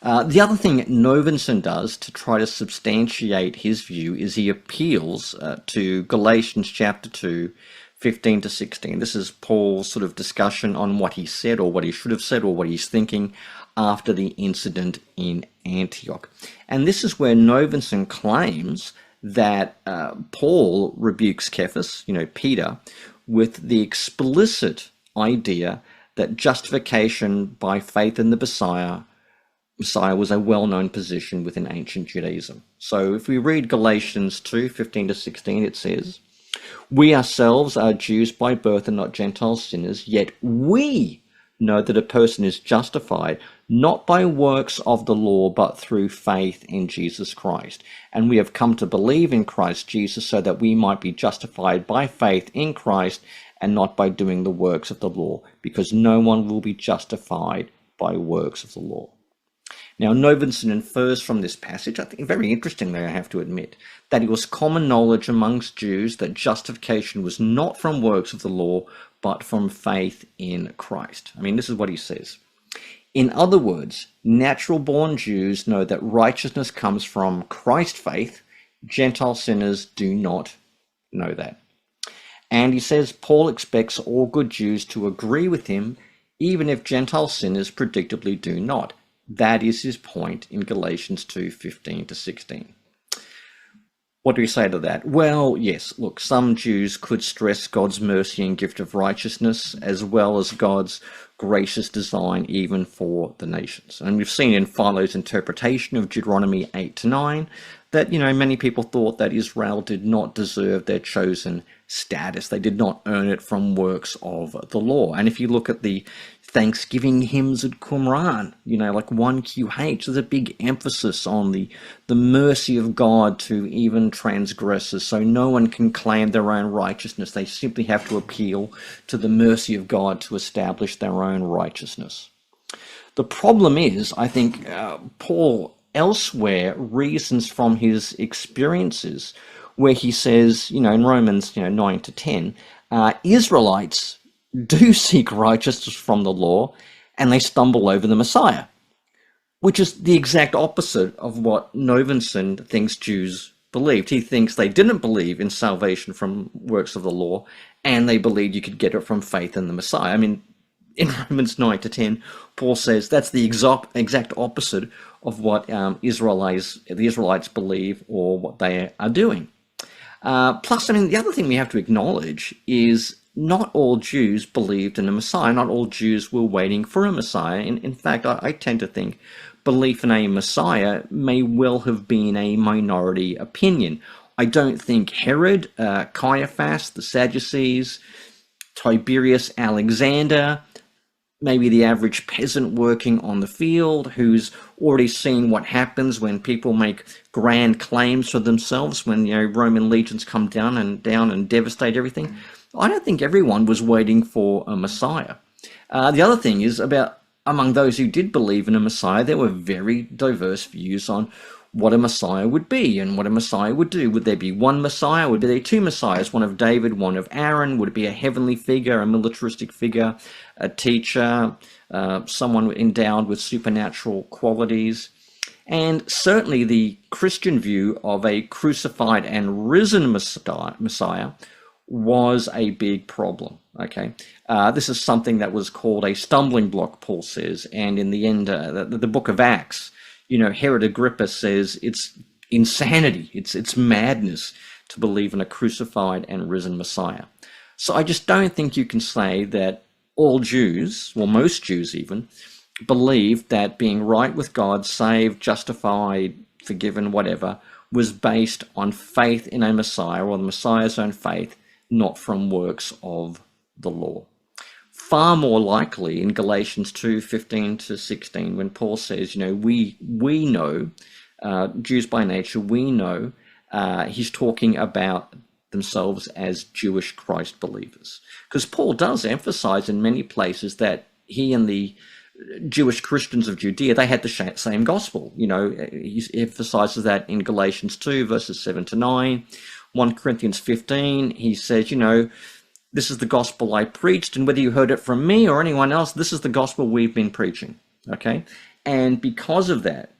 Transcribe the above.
The other thing Novenson does to try to substantiate his view is he appeals to Galatians chapter 2, 15 to 16. This is Paul's sort of discussion on what he said or what he should have said or what he's thinking after the incident in Antioch. And this is where Novenson claims that Paul rebukes Cephas, Peter, with the explicit idea that justification by faith in the Messiah was a well-known position within ancient Judaism. So if we read Galatians 2, 15 to 16, it says, "We ourselves are Jews by birth and not Gentile sinners, yet we know that a person is justified not by works of the law, but through faith in Jesus Christ. And we have come to believe in Christ Jesus so that we might be justified by faith in Christ and not by doing the works of the law, because no one will be justified by works of the law." Now, Novenson infers from this passage, I think very interestingly, I have to admit, that it was common knowledge amongst Jews that justification was not from works of the law, but from faith in Christ. I mean, this is what he says. "In other words, natural-born Jews know that righteousness comes from Christ faith. Gentile sinners do not know that." And he says Paul expects all good Jews to agree with him, even if Gentile sinners predictably do not. That is his point in Galatians 2, 15 to 16. What do we say to that? Well, yes, look, some Jews could stress God's mercy and gift of righteousness, as well as God's gracious design even for the nations. And we've seen in Philo's interpretation of Deuteronomy 8 to 9 that, many people thought that Israel did not deserve their chosen status. They did not earn it from works of the law. And if you look at the Thanksgiving hymns at Qumran, like 1QH, there's a big emphasis on the mercy of God to even transgressors. So no one can claim their own righteousness. They simply have to appeal to the mercy of God to establish their own righteousness. The problem is, I think, Paul elsewhere reasons from his experiences where he says, in Romans 9 to 10, Israelites do seek righteousness from the law and they stumble over the Messiah, which is the exact opposite of what Novenson thinks Jews believed. He thinks they didn't believe in salvation from works of the law and they believed you could get it from faith in the Messiah. I mean, in Romans 9 to 10, Paul says that's the exact opposite of what the Israelites believe or what they are doing. Plus, the other thing we have to acknowledge is not all Jews believed in a Messiah. Not all Jews were waiting for a Messiah. In fact, I tend to think belief in a Messiah may well have been a minority opinion. I don't think Herod, Caiaphas, the Sadducees, Tiberius Alexander, maybe the average peasant working on the field who's already seen what happens when people make grand claims for themselves, when Roman legions come down and devastate everything. I don't think everyone was waiting for a Messiah. The other thing is among those who did believe in a Messiah, there were very diverse views on what a Messiah would be and what a Messiah would do. Would there be one Messiah? Would there be two Messiahs, one of David, one of Aaron? Would it be a heavenly figure, a militaristic figure, a teacher, someone endowed with supernatural qualities? And certainly the Christian view of a crucified and risen Messiah was a big problem. Okay, this is something that was called a stumbling block, Paul says, and in the end, the book of Acts, Herod Agrippa says it's insanity, it's madness to believe in a crucified and risen Messiah. So I just don't think you can say that all Jews, well, most Jews even, believed that being right with God, saved, justified, forgiven, whatever, was based on faith in a Messiah or the Messiah's own faith, not from works of the law. Far more likely in Galatians 2, 15 to 16, when Paul says, we know, Jews by nature, we know, he's talking about themselves as Jewish Christ believers. Because Paul does emphasize in many places that he and the Jewish Christians of Judea, they had the same gospel. He emphasizes that in Galatians 2, verses 7 to 9, 1 Corinthians 15, he says, this is the gospel I preached, and whether you heard it from me or anyone else, this is the gospel we've been preaching, okay? And because of that,